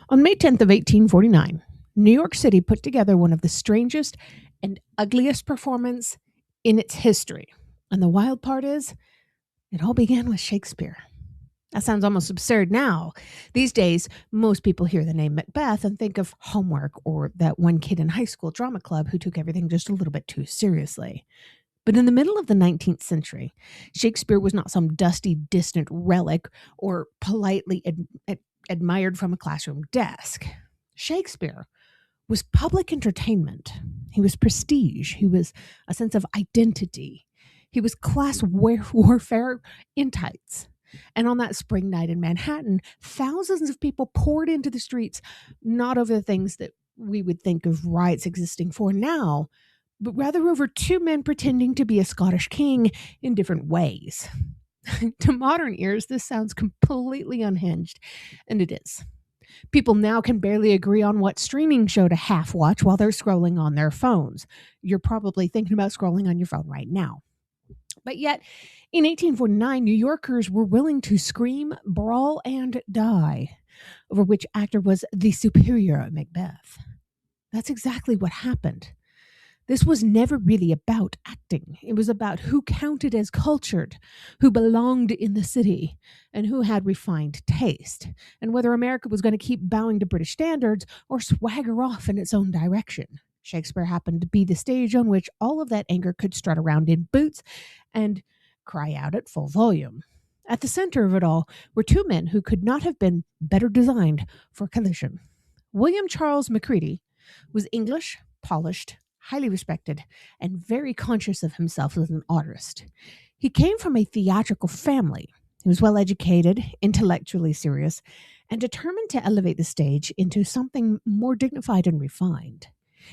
On May 10th of 1849, New York City put together one of the strangest and ugliest performances in its history. And the wild part is, it all began with Shakespeare. That sounds almost absurd now. These days, most people hear the name Macbeth and think of homework or that one kid in high school drama club who took everything just a little bit too seriously. But in the middle of the 19th century, Shakespeare was not some dusty, distant relic or politely admired from a classroom desk. Shakespeare was public entertainment. He was prestige. He was a sense of identity. He was class warfare in tights. And on that spring night in Manhattan, thousands of people poured into the streets, not over the things that we would think of riots existing for now, but rather over two men pretending to be a Scottish king in different ways. To modern ears, this sounds completely unhinged, and it is. People now can barely agree on what streaming show to half watch while they're scrolling on their phones. You're probably thinking about scrolling on your phone right now. But yet, in 1849, New Yorkers were willing to scream, brawl, and die over which actor was the superior Macbeth. That's exactly what happened. This was never really about acting. It was about who counted as cultured, who belonged in the city, and who had refined taste, and whether America was going to keep bowing to British standards or swagger off in its own direction. Shakespeare happened to be the stage on which all of that anger could strut around in boots and cry out at full volume. At the center of it all were two men who could not have been better designed for collision. William Charles Macready was English, polished, highly respected, and very conscious of himself as an artist. He came from a theatrical family. He was well educated, intellectually serious, and determined to elevate the stage into something more dignified and refined.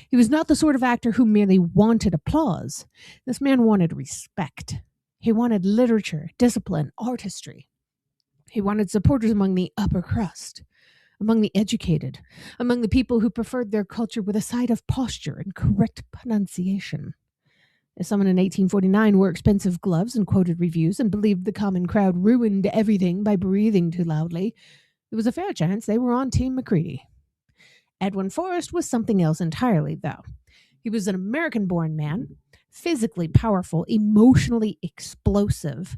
He was not the sort of actor who merely wanted applause. This man wanted respect. He wanted literature, discipline, artistry. He wanted supporters among the upper crust, among the educated, among the people who preferred their culture with a side of posture and correct pronunciation. If someone in 1849 wore expensive gloves and quoted reviews and believed the common crowd ruined everything by breathing too loudly, there was a fair chance they were on Team Macready. Edwin Forrest was something else entirely, though. He was an American-born man, physically powerful, emotionally explosive,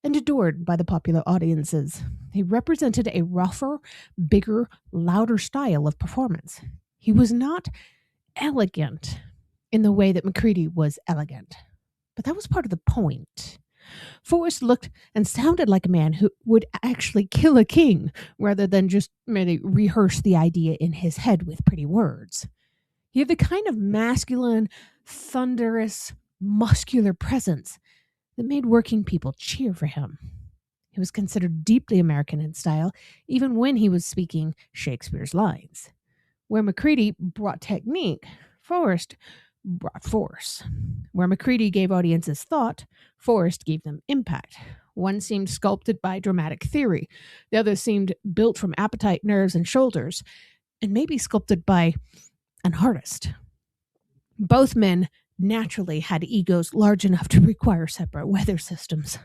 and adored by the popular audiences. He represented a rougher, bigger, louder style of performance. He was not elegant in the way that Macready was elegant, but that was part of the point. Forrest looked and sounded like a man who would actually kill a king rather than just merely rehearse the idea in his head with pretty words. He had the kind of masculine, thunderous, muscular presence that made working people cheer for him. He was considered deeply American in style, even when he was speaking Shakespeare's lines. Where Macready brought technique, Forrest brought force. Where Macready gave audiences thought, Forrest gave them impact. One seemed sculpted by dramatic theory. The other seemed built from appetite, nerves, and shoulders, and maybe sculpted by an artist. Both men naturally had egos large enough to require separate weather systems.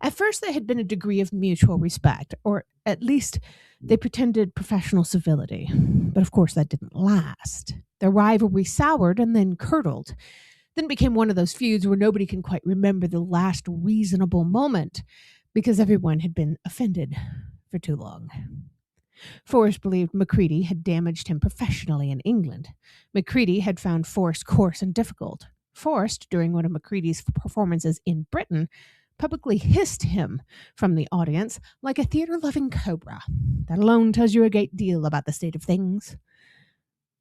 At first, there had been a degree of mutual respect, or at least they pretended professional civility. But of course, that didn't last. Their rivalry soured and then curdled. Then it became one of those feuds where nobody can quite remember the last reasonable moment because everyone had been offended for too long. Forrest believed Macready had damaged him professionally in England. Macready had found Forrest coarse and difficult. Forrest, during one of Macready's performances in Britain, publicly hissed him from the audience like a theater-loving cobra. That alone tells you a great deal about the state of things.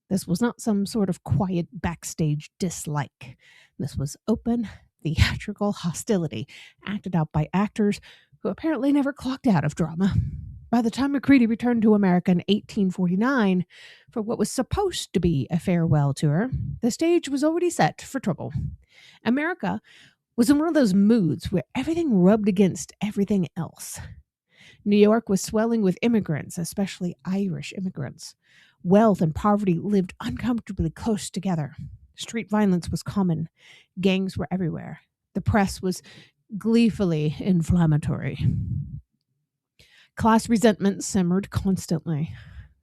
This was not some sort of quiet backstage dislike. This was open, theatrical hostility, acted out by actors who apparently never clocked out of drama. By the time Macready returned to America in 1849 for what was supposed to be a farewell tour, the stage was already set for trouble. America was in one of those moods where everything rubbed against everything else. New York was swelling with immigrants, especially Irish immigrants. Wealth and poverty lived uncomfortably close together. Street violence was common. Gangs were everywhere. The press was gleefully inflammatory. Class resentment simmered constantly.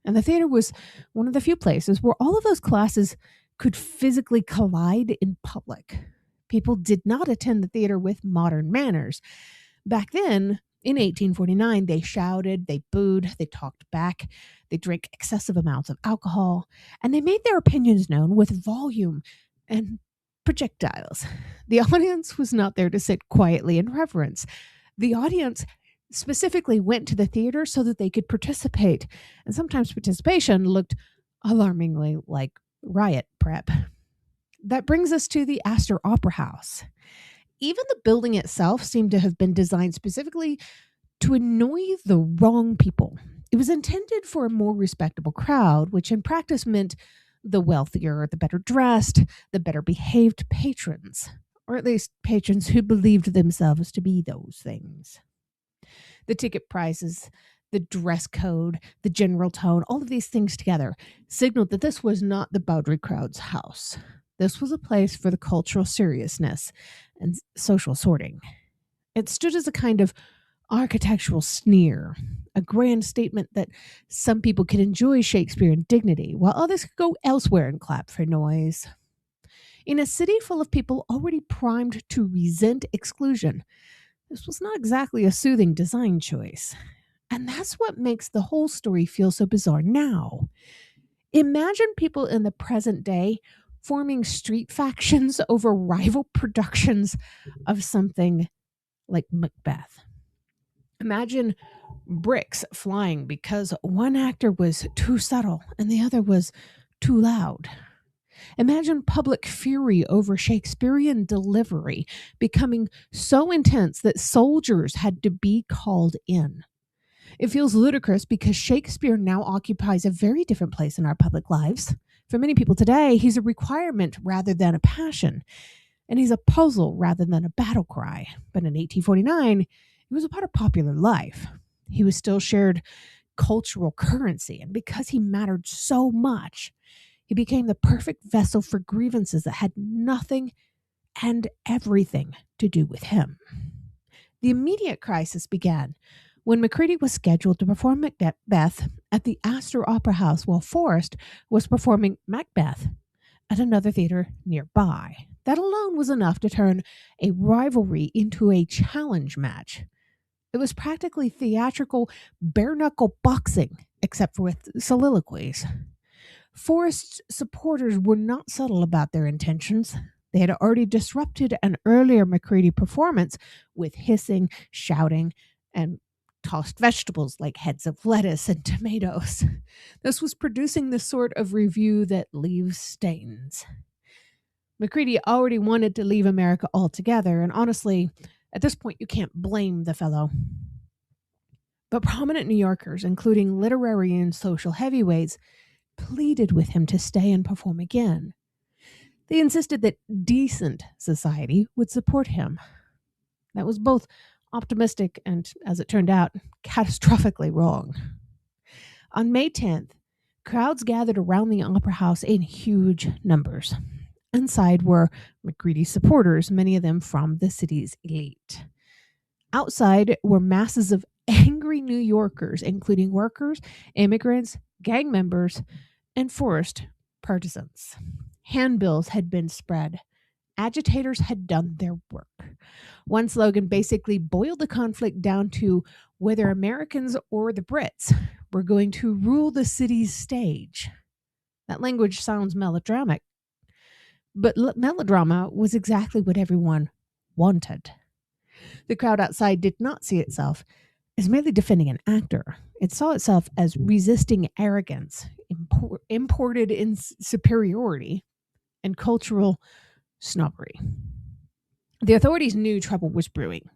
And the theater was one of the few places where all of those classes could physically collide in public. People did not attend the theater with modern manners. Back then, in 1849, they shouted, they booed, they talked back, they drank excessive amounts of alcohol, and they made their opinions known with volume and projectiles. The audience was not there to sit quietly in reverence. The audience specifically went to the theater so that they could participate, and sometimes participation looked alarmingly like riot prep. That brings us to the Astor Opera House. Even the building itself seemed to have been designed specifically to annoy the wrong people. It was intended for a more respectable crowd, which in practice meant the wealthier, the better dressed, the better behaved patrons, or at least patrons who believed themselves to be those things. The ticket prices, the dress code, the general tone, all of these things together signaled that this was not the Bowdry crowd's house. This was a place for the cultural seriousness and social sorting. It stood as a kind of architectural sneer, a grand statement that some people could enjoy Shakespeare in dignity, while others could go elsewhere and clap for noise. In a city full of people already primed to resent exclusion, this was not exactly a soothing design choice. And that's what makes the whole story feel so bizarre now. Imagine people in the present day forming street factions over rival productions of something like Macbeth. Imagine bricks flying because one actor was too subtle and the other was too loud. Imagine public fury over Shakespearean delivery becoming so intense that soldiers had to be called in. It feels ludicrous because Shakespeare now occupies a very different place in our public lives. For many people today, he's a requirement rather than a passion, and he's a puzzle rather than a battle cry. But in 1849, he was a part of popular life. He was still shared cultural currency, and because he mattered so much, he became the perfect vessel for grievances that had nothing and everything to do with him. The immediate crisis began when Macready was scheduled to perform Macbeth at the Astor Opera House while Forrest was performing Macbeth at another theater nearby. That alone was enough to turn a rivalry into a challenge match. It was practically theatrical bare-knuckle boxing, except for with soliloquies. Forrest's supporters were not subtle about their intentions. They had already disrupted an earlier Macready performance with hissing, shouting, and tossed vegetables like heads of lettuce and tomatoes. This was producing the sort of review that leaves stains. Macready already wanted to leave America altogether, and honestly, at this point, you can't blame the fellow. But prominent New Yorkers, including literary and social heavyweights, pleaded with him to stay and perform again. They insisted that decent society would support him. That was both optimistic and, as it turned out, catastrophically wrong. On May 10th, crowds gathered around the Opera House in huge numbers. Inside were Macready's supporters, many of them from the city's elite. Outside were masses of angry New Yorkers, including workers, immigrants, gang members, and Forrest partisans. Handbills had been spread. Agitators had done their work. One slogan basically boiled the conflict down to whether Americans or the Brits were going to rule the city's stage. That language sounds melodramatic, but melodrama was exactly what everyone wanted. The crowd outside did not see itself as merely defending an actor. It saw itself as resisting arrogance, imported in superiority, and cultural snobbery. The authorities knew trouble was brewing.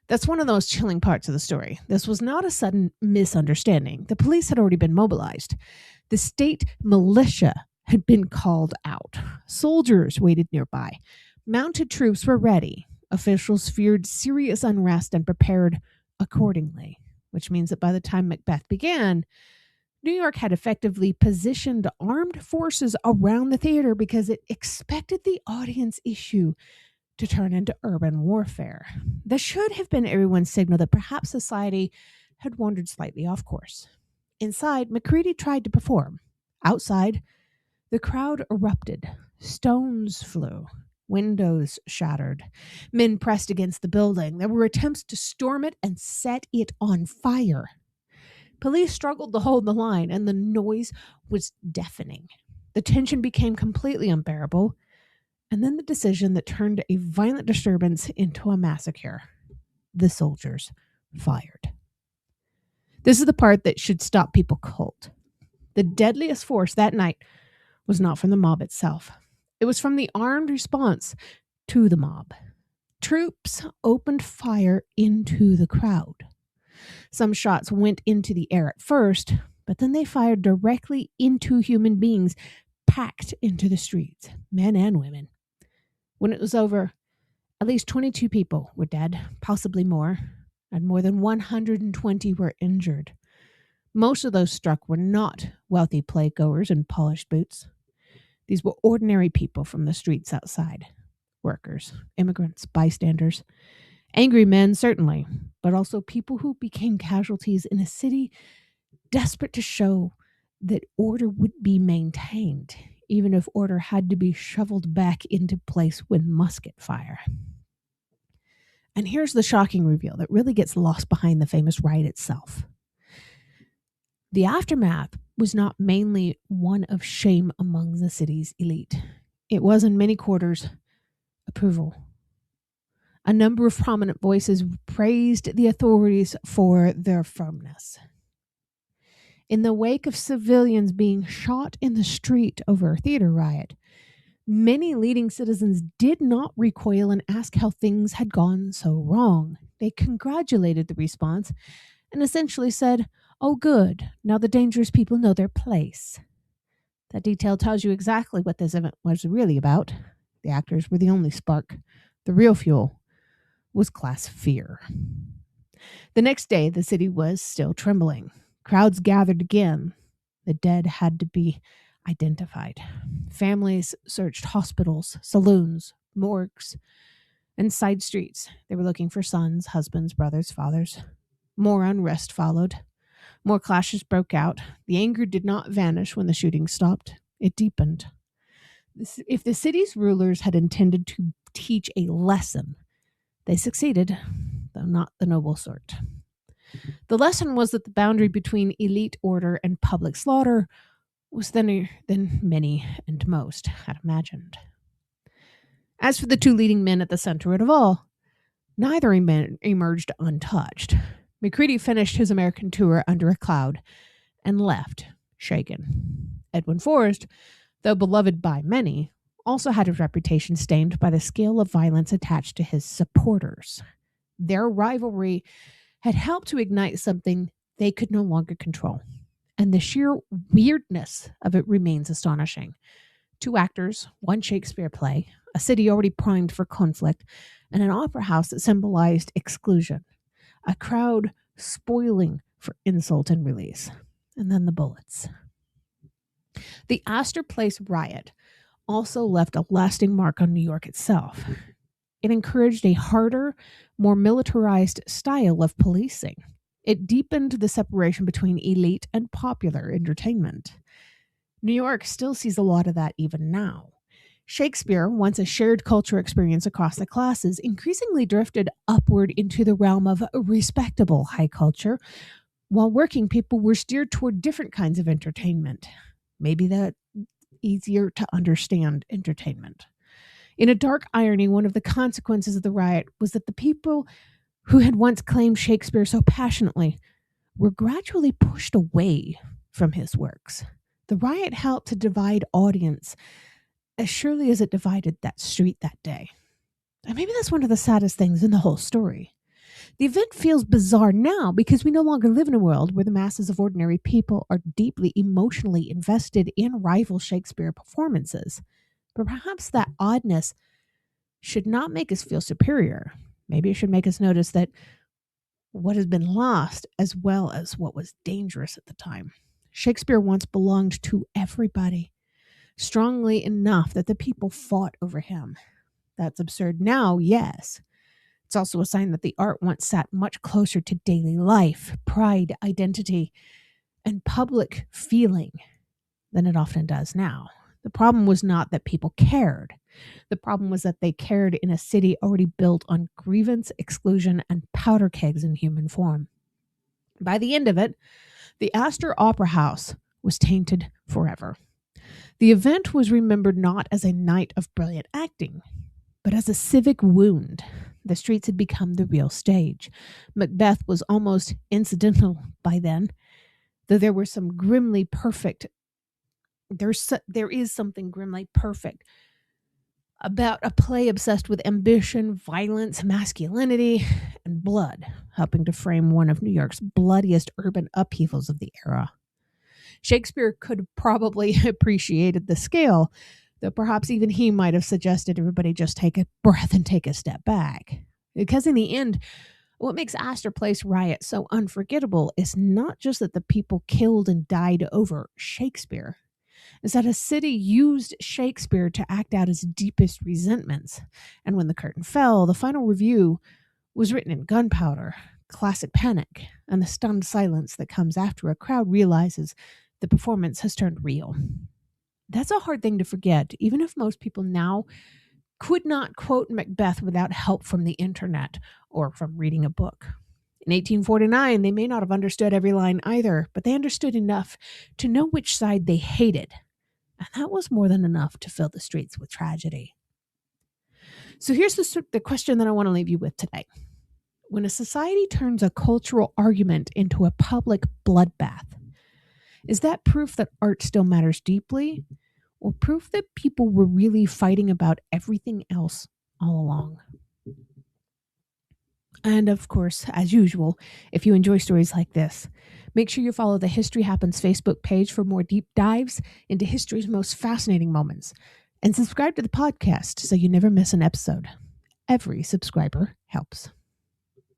That's one of those chilling parts of the story. This was not a sudden misunderstanding. The police had already been mobilized. The state militia had been called out. Soldiers waited nearby. Mounted troops were ready. Officials feared serious unrest and prepared accordingly, which means that by the time Macbeth began, New York had effectively positioned armed forces around the theater because it expected the audience issue to turn into urban warfare. This should have been everyone's signal that perhaps society had wandered slightly off course. Inside, Macready tried to perform. Outside, the crowd erupted. Stones flew. Windows shattered. Men pressed against the building. There were attempts to storm it and set it on fire. Police struggled to hold the line, and the noise was deafening. The tension became completely unbearable, and then the decision that turned a violent disturbance into a massacre. The soldiers fired. This is the part that should stop people cold. The deadliest force that night was not from the mob itself. It was from the armed response to the mob. Troops opened fire into the crowd. Some shots went into the air at first, but then they fired directly into human beings packed into the streets, men and women. When it was over, at least 22 people were dead, possibly more, and more than 120 were injured. Most of those struck were not wealthy playgoers in polished boots. These were ordinary people from the streets outside. Workers, immigrants, bystanders. Angry men, certainly, but also people who became casualties in a city desperate to show that order would be maintained, even if order had to be shoveled back into place with musket fire. And here's the shocking reveal that really gets lost behind the famous riot itself. The aftermath was not mainly one of shame among the city's elite. It was, in many quarters, approval. A number of prominent voices praised the authorities for their firmness. In the wake of civilians being shot in the street over a theater riot, many leading citizens did not recoil and ask how things had gone so wrong. They congratulated the response and essentially said, "Oh, good, now the dangerous people know their place." That detail tells you exactly what this event was really about. The actors were the only spark. The real fuel was class fear. The next day, the city was still trembling. Crowds gathered again. The dead had to be identified. Families searched hospitals, saloons, morgues, and side streets. They were looking for sons, husbands, brothers, fathers. More unrest followed. More clashes broke out. The anger did not vanish when the shooting stopped. It deepened. If the city's rulers had intended to teach a lesson, they succeeded, though not the noble sort. The lesson was that the boundary between elite order and public slaughter was thinner than many and most had imagined. As for the two leading men at the center of it all, neither emerged untouched. Macready finished his American tour under a cloud and left, shaken. Edwin Forrest, though beloved by many, also had his reputation stained by the scale of violence attached to his supporters. Their rivalry had helped to ignite something they could no longer control, and the sheer weirdness of it remains astonishing. Two actors, one Shakespeare play, a city already primed for conflict, and an opera house that symbolized exclusion. A crowd spoiling for insult and release. And then the bullets. The Astor Place riot also left a lasting mark on New York itself. It encouraged a harder, more militarized style of policing. It deepened the separation between elite and popular entertainment. New York still sees a lot of that even now. Shakespeare, once a shared culture experience across the classes, increasingly drifted upward into the realm of respectable high culture, while working people were steered toward different kinds of entertainment. Maybe that easier to understand entertainment. In a dark irony, one of the consequences of the riot was that the people who had once claimed Shakespeare so passionately were gradually pushed away from his works. The riot helped to divide audience as surely as it divided that street that day. And maybe that's one of the saddest things in the whole story. The event feels bizarre now because we no longer live in a world where the masses of ordinary people are deeply emotionally invested in rival Shakespeare performances. But perhaps that oddness should not make us feel superior. Maybe it should make us notice that what has been lost as well as what was dangerous at the time. Shakespeare once belonged to everybody, strongly enough that the people fought over him. That's absurd now, yes. It's also a sign that the art once sat much closer to daily life, pride, identity, and public feeling than it often does now. The problem was not that people cared. The problem was that they cared in a city already built on grievance, exclusion, and powder kegs in human form. By the end of it, the Astor Opera House was tainted forever. The event was remembered not as a night of brilliant acting, but as a civic wound. The streets had become the real stage. Macbeth was almost incidental by then, though there is something grimly perfect about a play obsessed with ambition, violence, masculinity, and blood, helping to frame one of New York's bloodiest urban upheavals of the era. Shakespeare could have probably appreciated the scale, though perhaps even he might have suggested everybody just take a breath and take a step back. Because in the end, what makes Astor Place riot so unforgettable is not just that the people killed and died over Shakespeare, is that a city used Shakespeare to act out its deepest resentments. And when the curtain fell, the final review was written in gunpowder, classic panic, and the stunned silence that comes after a crowd realizes the performance has turned real. That's a hard thing to forget, even if most people now could not quote Macbeth without help from the internet or from reading a book. In 1849, they may not have understood every line either, but they understood enough to know which side they hated. And that was more than enough to fill the streets with tragedy. So here's the question that I want to leave you with today. When a society turns a cultural argument into a public bloodbath, is that proof that art still matters deeply, or proof that people were really fighting about everything else all along? And of course, as usual, if you enjoy stories like this, make sure you follow the History Happens Facebook page for more deep dives into history's most fascinating moments. And subscribe to the podcast so you never miss an episode. Every subscriber helps.